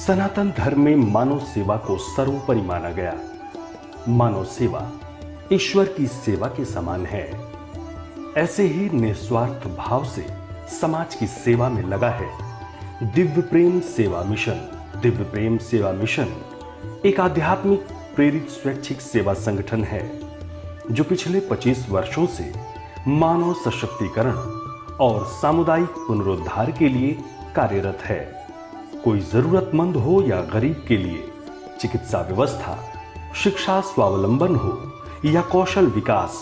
सनातन धर्म में मानव सेवा को सर्वोपरि माना गया। मानव सेवा ईश्वर की सेवा के समान है। ऐसे ही निस्वार्थ भाव से समाज की सेवा में लगा है दिव्य प्रेम सेवा मिशन। दिव्य प्रेम सेवा मिशन एक आध्यात्मिक प्रेरित स्वैच्छिक सेवा संगठन है जो पिछले 25 वर्षों से मानव सशक्तिकरण और सामुदायिक पुनरुद्धार के लिए कार्यरत है। कोई जरूरतमंद हो या गरीब के लिए चिकित्सा व्यवस्था, शिक्षा स्वावलंबन हो या कौशल विकास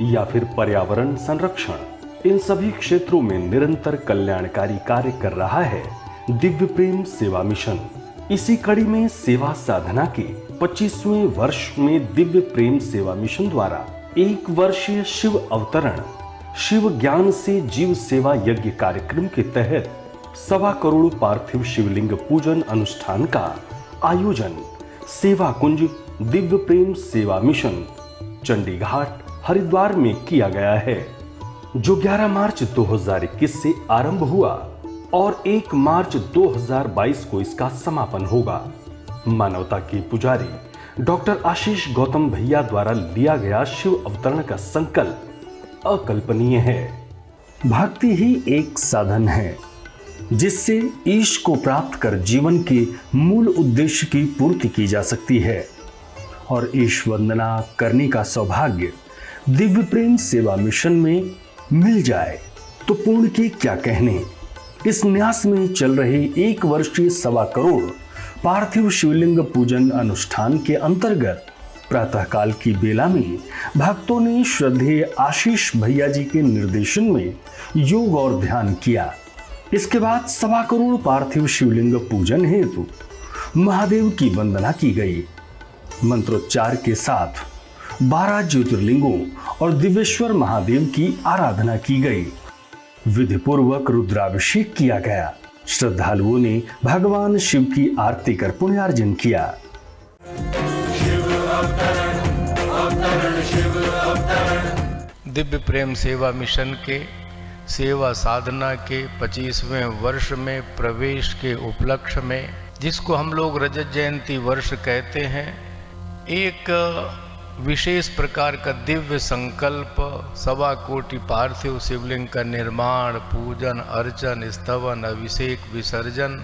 या फिर पर्यावरण संरक्षण, इन सभी क्षेत्रों में निरंतर कल्याणकारी कार्य कर रहा है दिव्य प्रेम सेवा मिशन। इसी कड़ी में सेवा साधना के 25वें वर्ष में दिव्य प्रेम सेवा मिशन द्वारा 1 वर्षीय शिव अवतरण शिव ज्ञान से जीव सेवा यज्ञ कार्यक्रम के तहत 1.25 करोड़ पार्थिव शिवलिंग पूजन अनुष्ठान का आयोजन सेवा कुंज दिव्य प्रेम सेवा मिशन चंडीघाट हरिद्वार में किया गया है, जो 11 मार्च 2021 से आरंभ हुआ और 1 मार्च 2022 को इसका समापन होगा। मानवता के पुजारी डॉक्टर आशीष गौतम भैया द्वारा लिया गया शिव अवतरण का संकल्प अकल्पनीय है। भक्ति ही एक साधन है जिससे ईश को प्राप्त कर जीवन के मूल उद्देश्य की पूर्ति की जा सकती है और ईश वंदना करने का सौभाग्य दिव्य प्रेम सेवा मिशन में मिल जाए तो पूर्ण के क्या कहने। इस न्यास में चल रहे 1 वर्षीय 1.25 करोड़ पार्थिव शिवलिंग पूजन अनुष्ठान के अंतर्गत प्रातःकाल की बेला में भक्तों ने श्रद्धेय आशीष भैया जी के निर्देशन में योग और ध्यान किया। इसके बाद 1.25 करोड़ पार्थिव शिवलिंग पूजन हेतु महादेव की वंदना की गई। मंत्रोच्चार के साथ 12 ज्योतिर्लिंगों और दिव्येश्वर महादेव की आराधना की गई। विधि पूर्वक रुद्राभिषेक किया गया। श्रद्धालुओं ने भगवान शिव की आरती कर पुण्यार्जन किया। दिव्य प्रेम सेवा मिशन के सेवा साधना के 25वें वर्ष में प्रवेश के उपलक्ष्य में, जिसको हम लोग रजत जयंती वर्ष कहते हैं, एक विशेष प्रकार का दिव्य संकल्प 1.25 कोटि पार्थिव शिवलिंग का निर्माण, पूजन, अर्चन, स्तवन, अभिषेक, विसर्जन,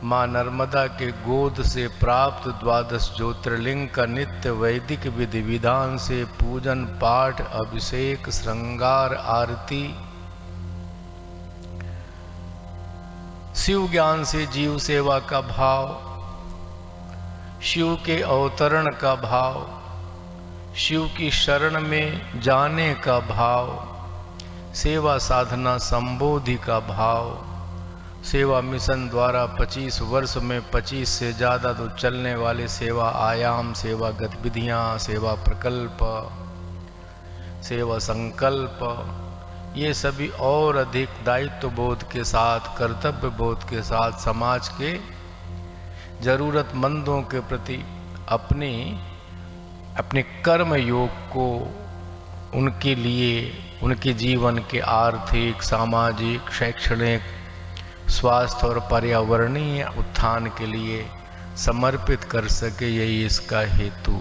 माँ नर्मदा के गोद से प्राप्त 12 ज्योतिर्लिंग का नित्य वैदिक विधि विधान से पूजन, पाठ, अभिषेक, श्रृंगार, आरती, शिव ज्ञान से जीव सेवा का भाव, शिव के अवतरण का भाव, शिव की शरण में जाने का भाव, सेवा साधना संबोधि का भाव, सेवा मिशन द्वारा 25 वर्ष में 25 से ज़्यादा तो चलने वाले सेवा आयाम, सेवा गतिविधियाँ, सेवा प्रकल्प, सेवा संकल्प, ये सभी और अधिक दायित्व बोध के साथ, कर्तव्य बोध के साथ समाज के ज़रूरतमंदों के प्रति अपने कर्म योग को उनके लिए, उनके जीवन के आर्थिक, सामाजिक, शैक्षणिक, स्वास्थ्य और पर्यावरणीय उत्थान के लिए समर्पित कर सके, यही इसका हेतु।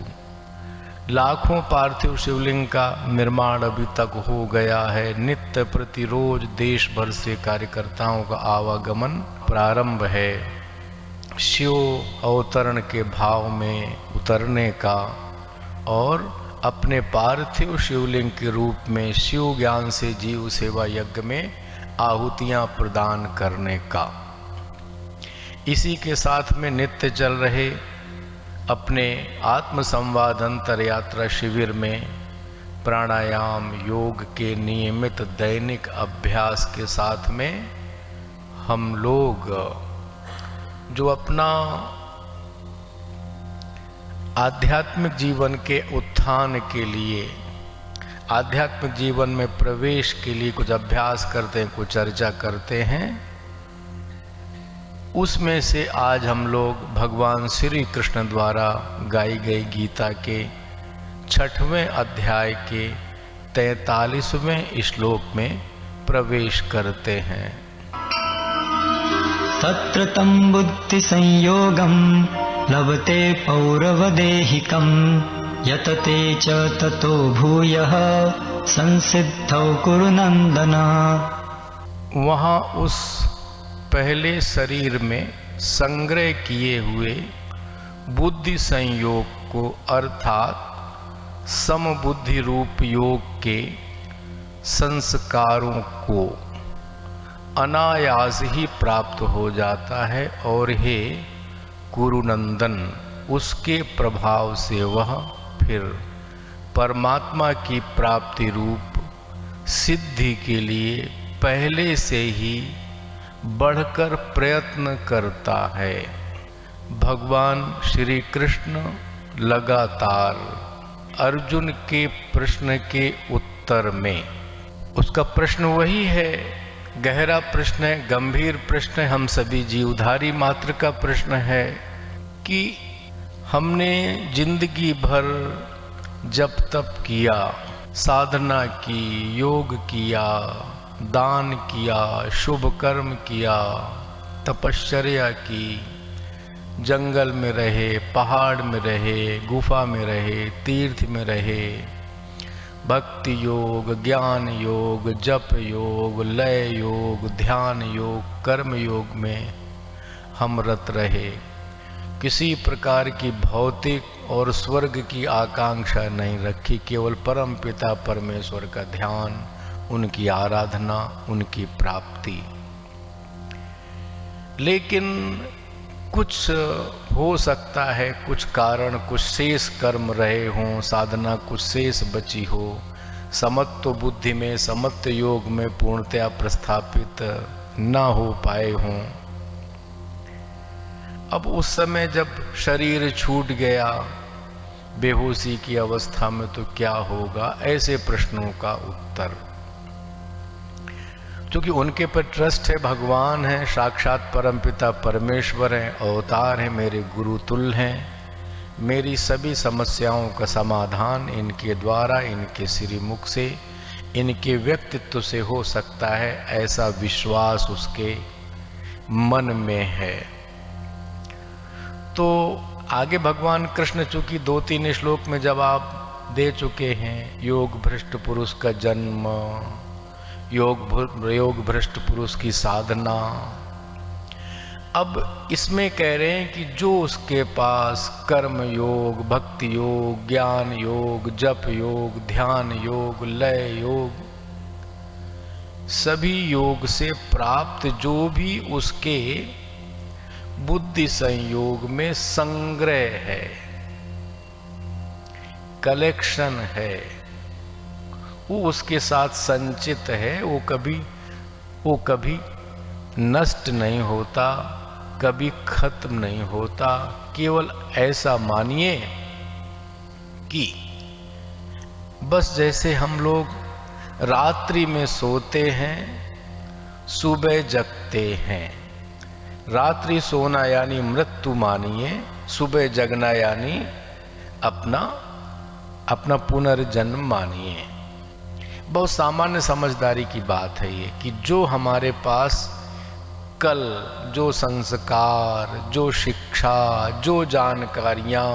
लाखों पार्थिव शिवलिंग का निर्माण अभी तक हो गया है। नित्य प्रतिरोज देश भर से कार्यकर्ताओं का आवागमन प्रारंभ है शिव अवतरण के भाव में उतरने का और अपने पार्थिव शिवलिंग के रूप में शिव ज्ञान से जीव सेवा यज्ञ में आहुतियां प्रदान करने का। इसी के साथ में नित्य चल रहे अपने आत्म संवाद अंतर यात्रा शिविर में प्राणायाम, योग के नियमित दैनिक अभ्यास के साथ में हम लोग जो अपना आध्यात्मिक जीवन के उत्थान के लिए, आध्यात्मिक जीवन में प्रवेश के लिए कुछ अभ्यास करते हैं, कुछ चर्चा करते हैं, उसमें से आज हम लोग भगवान श्री कृष्ण द्वारा गाई गई गीता के 6वें अध्याय के 43वें श्लोक में प्रवेश करते हैं। तत्र तं बुद्धिसंयोगं लभते पौरवदेहिकं यतते च ततो भूयः संसिद्धौ कुरु नंदन। वहाँ उस पहले शरीर में संग्रह किए हुए बुद्धि संयोग को अर्थात समबुद्धि रूप योग के संस्कारों को अनायास ही प्राप्त हो जाता है और हे कुरुनंदन उसके प्रभाव से वह फिर परमात्मा की प्राप्ति रूप सिद्धि के लिए पहले से ही बढ़कर प्रयत्न करता है। भगवान श्री कृष्ण लगातार अर्जुन के प्रश्न के उत्तर में, उसका प्रश्न वही है, गहरा प्रश्न है, गंभीर प्रश्न है, हम सभी जीवधारी मात्र का प्रश्न है कि हमने जिंदगी भर जप तप किया, साधना की, योग किया, दान किया, शुभ कर्म किया, तपश्चर्या की, जंगल में रहे, पहाड़ में रहे, गुफा में रहे, तीर्थ में रहे, भक्ति योग, ज्ञान योग, जप योग, लय योग, ध्यान योग, कर्म योग में हम रत रहे। किसी प्रकार की भौतिक और स्वर्ग की आकांक्षा नहीं रखी, केवल परम पिता परमेश्वर का ध्यान, उनकी आराधना, उनकी प्राप्ति। लेकिन कुछ हो सकता है, कुछ कारण, कुछ शेष कर्म रहे हों, साधना कुछ शेष बची हो, समत्व बुद्धि में, समत्व योग में पूर्णतया प्रस्थापित न हो पाए हों। अब उस समय जब शरीर छूट गया बेहोशी की अवस्था में तो क्या होगा, ऐसे प्रश्नों का उत्तर, क्योंकि उनके पर ट्रस्ट है, भगवान है, साक्षात परमपिता परमेश्वर हैं, अवतार हैं, मेरे गुरु तुल्य हैं, मेरी सभी समस्याओं का समाधान इनके द्वारा, इनके श्रीमुख से, इनके व्यक्तित्व से हो सकता है, ऐसा विश्वास उसके मन में है। तो आगे भगवान कृष्ण चूंकि 2-3 श्लोक में जवाब दे चुके हैं, योग भ्रष्ट पुरुष का जन्म, योग भ्रष्ट पुरुष की साधना। अब इसमें कह रहे हैं कि जो उसके पास कर्म योग, भक्ति योग, ज्ञान योग, जप योग, ध्यान योग, लय योग, सभी योग से प्राप्त जो भी उसके बुद्धि संयोग में संग्रह है, कलेक्शन है, वो उसके साथ संचित है, वो कभी नष्ट नहीं होता, कभी खत्म नहीं होता। केवल ऐसा मानिए कि बस जैसे हम लोग रात्रि में सोते हैं, सुबह जगते हैं, रात्रि सोना यानी मृत्यु मानिए, सुबह जगना यानी अपना पुनर्जन्म मानिए। बहुत सामान्य समझदारी की बात है ये कि जो हमारे पास कल जो संस्कार, जो शिक्षा, जो जानकारियाँ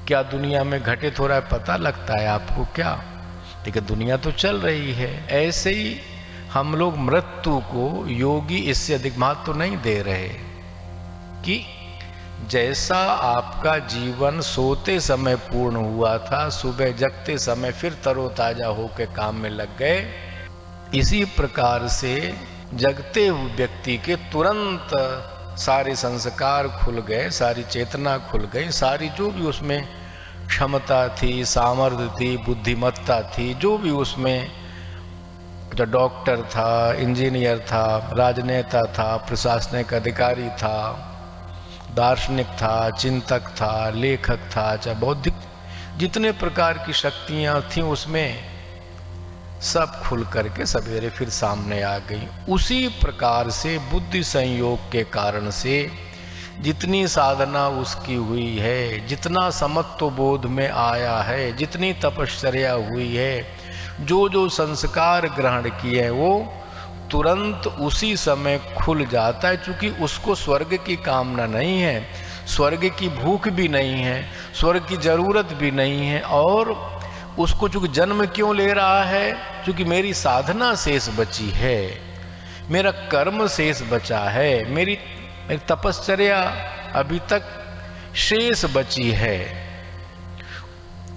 क्या दुनिया में घटित हो रहा है पता लगता है आपको क्या? लेकिन दुनिया तो चल रही है। ऐसे ही हम लोग मृत्यु को योगी इससे अधिक महत्व तो नहीं दे रहे कि जैसा आपका जीवन सोते समय पूर्ण हुआ था, सुबह जगते समय फिर तरोताजा होकर काम में लग गए, इसी प्रकार से जगते हुए व्यक्ति के तुरंत सारे संस्कार खुल गए, सारी चेतना खुल गई, सारी जो भी उसमें क्षमता थी, सामर्थ्य थी, बुद्धिमत्ता थी, जो भी उसमें, जो डॉक्टर था, इंजीनियर था, राजनेता था, प्रशासनिक अधिकारी था, दार्शनिक था, चिंतक था, लेखक था, चाहे बौद्धिक, जितने प्रकार की शक्तियाँ थीं उसमें सब खुल करके सवेरे फिर सामने आ गई। उसी प्रकार से बुद्धि संयोग के कारण से जितनी साधना उसकी हुई है, जितना समत्व बोध में आया है, जितनी तपश्चर्या हुई है, जो जो संस्कार ग्रहण किए हैं, वो तुरंत उसी समय खुल जाता है, क्योंकि उसको स्वर्ग की कामना नहीं है, स्वर्ग की भूख भी नहीं है, स्वर्ग की जरूरत भी नहीं है। और उसको चूंकि जन्म क्यों ले रहा है? क्योंकि मेरी साधना शेष बची है, मेरा कर्म शेष बचा है, मेरी तपश्चर्या अभी तक शेष बची है,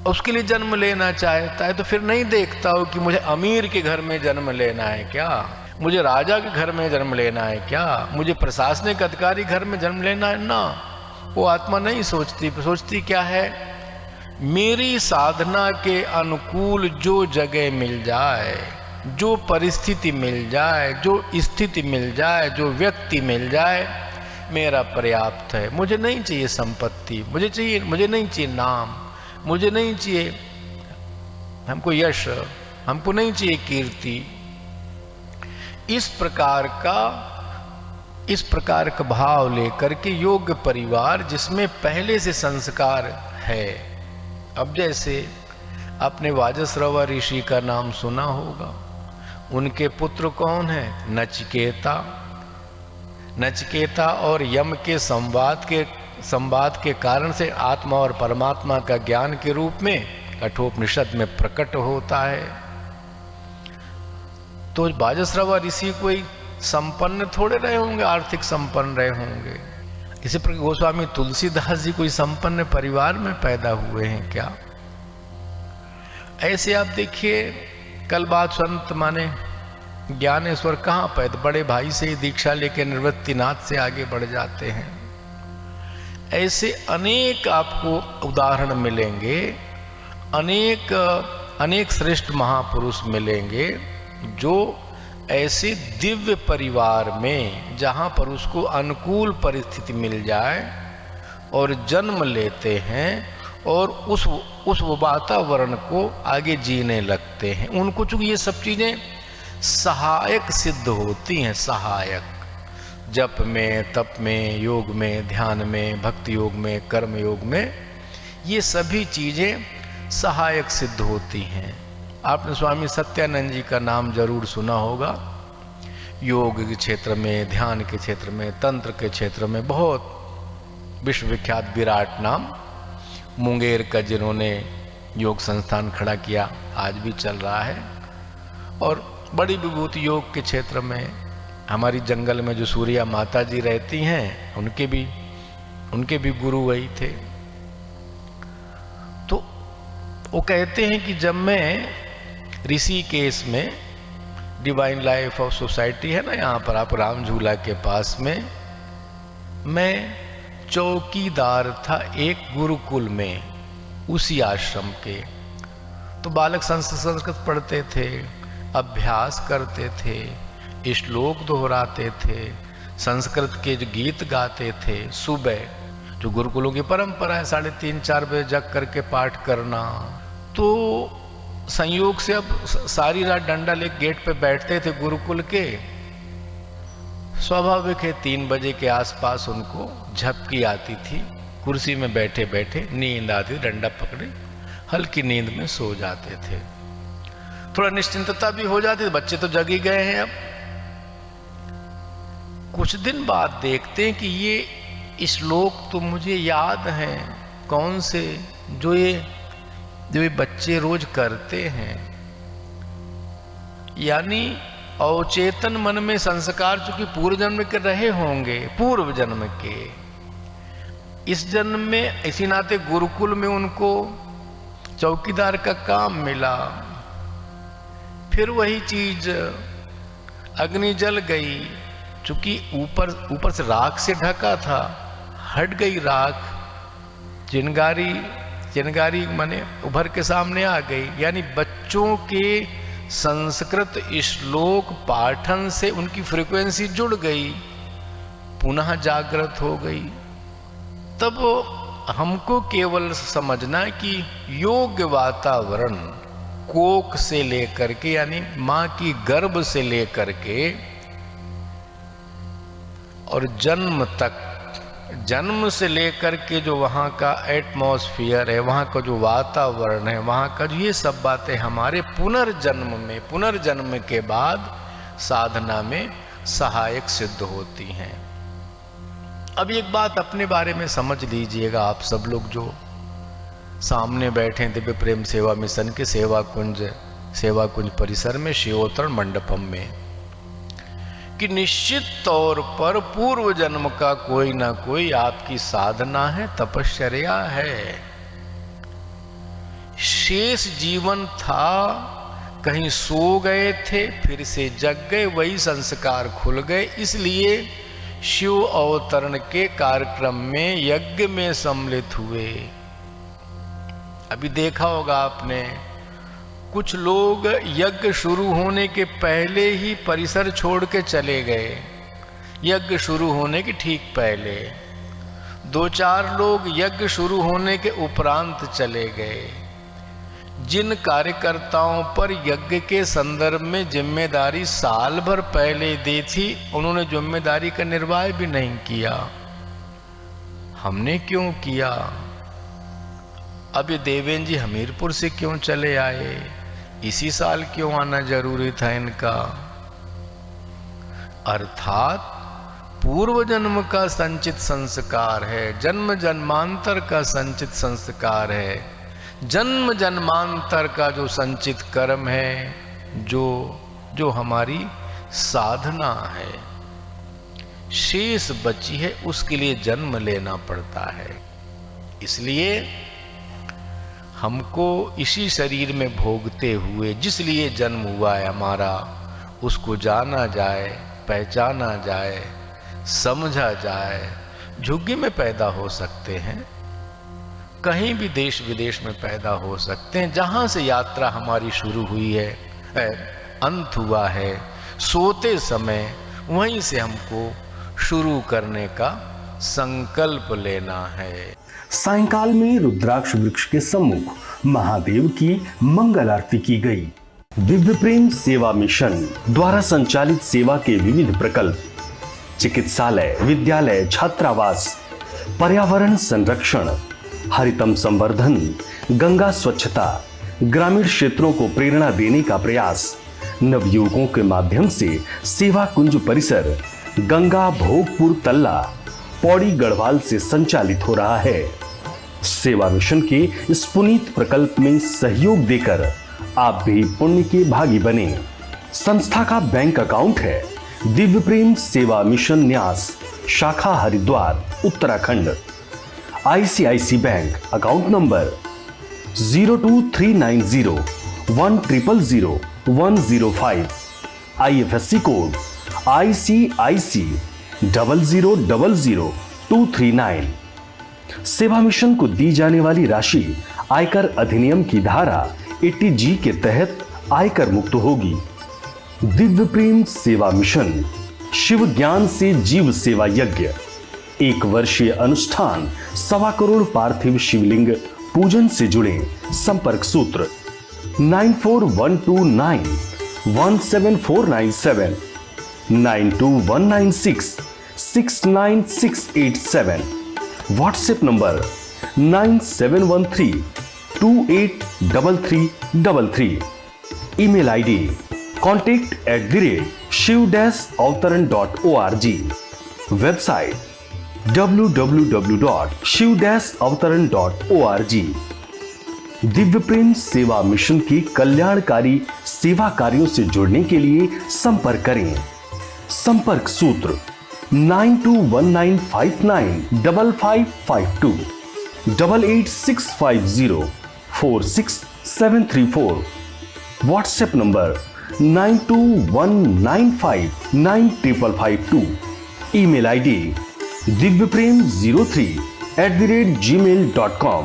उसके लिए जन्म लेना चाहता है। तो फिर नहीं देखता हो कि मुझे अमीर के घर में जन्म लेना है क्या, मुझे राजा के घर में जन्म लेना है क्या, मुझे प्रशासनिक अधिकारी घर में जन्म लेना है ना। वो आत्मा नहीं सोचती, सोचती क्या है, मेरी साधना के अनुकूल जो जगह मिल जाए, जो परिस्थिति मिल जाए, जो स्थिति मिल जाए, जो व्यक्ति मिल जाए, मेरा पर्याप्त है। मुझे नहीं चाहिए संपत्ति, मुझे नहीं चाहिए नाम, मुझे नहीं चाहिए हमको यश, हमको नहीं चाहिए कीर्ति। इस प्रकार का भाव लेकर के योग्य परिवार जिसमें पहले से संस्कार है। अब जैसे आपने वाजस्रवा ऋषि का नाम सुना होगा, उनके पुत्र कौन है? नचिकेता। नचिकेता और यम के संवाद के कारण से आत्मा और परमात्मा का ज्ञान के रूप में कठोपनिषद में प्रकट होता है। तो वाजस्रवा ऋषि कोई संपन्न थोड़े रहे होंगे, आर्थिक संपन्न रहे होंगे। इसी प्रकार गोस्वामी तुलसीदास जी कोई संपन्न परिवार में पैदा हुए हैं क्या? ऐसे आप देखिए, कल बात संत माने ज्ञानेश्वर कहाँ पैदा, बड़े भाई से ही दीक्षा लेके निवृत्तिनाथ से आगे बढ़ जाते हैं। ऐसे अनेक आपको उदाहरण मिलेंगे, अनेक श्रेष्ठ महापुरुष मिलेंगे जो ऐसे दिव्य परिवार में, जहाँ पर उसको अनुकूल परिस्थिति मिल जाए और जन्म लेते हैं और उस वातावरण को आगे जीने लगते हैं। उनको चूंकि ये सब चीज़ें सहायक सिद्ध होती हैं, सहायक जप में, तप में, योग में, ध्यान में, भक्ति योग में, कर्म योग में, ये सभी चीज़ें सहायक सिद्ध होती हैं। आपने स्वामी सत्यानंद जी का नाम जरूर सुना होगा। योग के क्षेत्र में, ध्यान के क्षेत्र में, तंत्र के क्षेत्र में बहुत विश्वविख्यात विराट नाम, मुंगेर का जिन्होंने योग संस्थान खड़ा किया, आज भी चल रहा है। और बड़ी विभूति योग के क्षेत्र में हमारी जंगल में जो सूर्या माता जी रहती हैं, उनके भी गुरु वही थे। तो वो कहते हैं कि जब मैं ऋषिकेश में डिवाइन लाइफ ऑफ सोसाइटी है ना, यहाँ पर आप राम झूला के पास में, मैं चौकीदार था एक गुरुकुल में, उसी आश्रम के। तो बालक संस्कृत पढ़ते थे, अभ्यास करते थे, श्लोक दोहराते थे, संस्कृत के जो गीत गाते थे। सुबह जो गुरुकुलों की परंपरा है 3:30-4 बजे जग करके पाठ करना। तो संयोग से अब सारी रात डंडा लेके गेट पे बैठते थे गुरुकुल के। स्वाभाविक है 3 बजे के आसपास उनको झपकी आती थी, कुर्सी में बैठे बैठे नींद आती, डंडा पकड़े हल्की नींद में सो जाते थे। थोड़ा निश्चिंतता भी हो जाती, बच्चे तो जग ही गए हैं। अब कुछ दिन बाद देखते हैं कि ये श्लोक तो मुझे याद हैं, कौन से, जो ये बच्चे रोज करते हैं। यानी अवचेतन मन में संस्कार चूंकि पूर्व जन्म के रहे होंगे, पूर्व जन्म के, इस जन्म में इसी नाते गुरुकुल में उनको चौकीदार का काम मिला। फिर वही चीज अग्नि जल गई, चूंकि ऊपर से राख से ढका था, हट गई राख, चिनगारी माने उभर के सामने आ गई। यानी बच्चों के संस्कृत श्लोक पाठन से उनकी फ्रीक्वेंसी जुड़ गई, पुनः जागृत हो गई। तब हमको केवल समझना है कि योग्य वातावरण कोख से लेकर के, यानी मां की गर्भ से लेकर के और जन्म तक, जन्म से लेकर के जो वहाँ का एटमॉस्फेयर है, वहाँ का जो वातावरण है, वहाँ का जो ये सब बातें हमारे पुनर्जन्म के बाद साधना में सहायक सिद्ध होती हैं। अब एक बात अपने बारे में समझ लीजिएगा आप सब लोग जो सामने बैठे हैं दिव्य प्रेम सेवा मिशन के सेवा कुंज परिसर में शिवोत्तरण मंडपम में, कि निश्चित तौर पर पूर्व जन्म का कोई ना कोई आपकी साधना है, तपश्चर्या है। शेष जीवन था, कहीं सो गए थे, फिर से जग गए, वही संस्कार खुल गए, इसलिए शिव अवतरण के कार्यक्रम में यज्ञ में सम्मिलित हुए। अभी देखा होगा आपने, कुछ लोग यज्ञ शुरू होने के पहले ही परिसर छोड़ के चले गए, यज्ञ शुरू होने के ठीक पहले। 2-4 लोग यज्ञ शुरू होने के उपरांत चले गए। जिन कार्यकर्ताओं पर यज्ञ के संदर्भ में जिम्मेदारी साल भर पहले दी थी, उन्होंने जिम्मेदारी का निर्वाह भी नहीं किया। हमने क्यों किया? अब ये देवेंद्र जी हमीरपुर से क्यों चले आए? इसी साल क्यों आना जरूरी था इनका? अर्थात पूर्व जन्म का संचित संस्कार है, जन्म जन्मांतर का संचित संस्कार है, जन्म जन्मांतर का जो संचित कर्म है, जो हमारी साधना है, शेष बची है, उसके लिए जन्म लेना पड़ता है। इसलिए हमको इसी शरीर में भोगते हुए जिस लिए जन्म हुआ है हमारा, उसको जाना जाए, पहचाना जाए, समझा जाए। झुग्गी में पैदा हो सकते हैं, कहीं भी देश विदेश में पैदा हो सकते हैं, जहां से यात्रा हमारी शुरू हुई है, अंत हुआ है, सोते समय वहीं से हमको शुरू करने का संकल्प लेना है। सायंकाल में रुद्राक्ष वृक्ष के सम्मुख महादेव की मंगल आरती की गई। दिव्य प्रेम सेवा मिशन द्वारा संचालित सेवा के विविध प्रकल्प, चिकित्सालय, विद्यालय, छात्रावास, पर्यावरण संरक्षण, हरितम संवर्धन, गंगा स्वच्छता, ग्रामीण क्षेत्रों को प्रेरणा देने का प्रयास, नवयुवकों के माध्यम से सेवा कुंज परिसर गंगा भोगपुर तल्ला पौड़ी गढ़वाल से संचालित हो रहा है। सेवा मिशन के इस पुनीत प्रकल्प में सहयोग देकर आप भी पुण्य के भागी बने। संस्था का बैंक अकाउंट है दिव्य प्रेम सेवा मिशन न्यास, शाखा Haridwar, Uttarakhand. ICICI bank account number 0239010000105, IFSC code ICIC 0000239। सेवा मिशन को दी जाने वाली राशि आयकर अधिनियम की धारा 80G के तहत आयकर मुक्त होगी। दिव्य प्रेम सेवा मिशन शिव ज्ञान से जीव सेवा यज्ञ, 1 वर्षीय अनुष्ठान, 1.25 करोड़ पार्थिव शिवलिंग पूजन से जुड़े संपर्क सूत्र 9412917497, 9219669687, WhatsApp number 9713283333, email ID contact@shiv-avtaran.org, website www.shiv-avtaran.org। Divya प्रेम सेवा मिशन की कल्याणकारी सेवा कार्यों से जुड़ने के लिए संपर्क करें। संपर्क सूत्र 9219595552, 8865046734, WhatsApp number 9219595552, email ID divyprem03@gmail.com,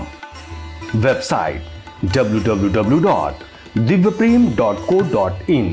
website www.divyprem.co.in।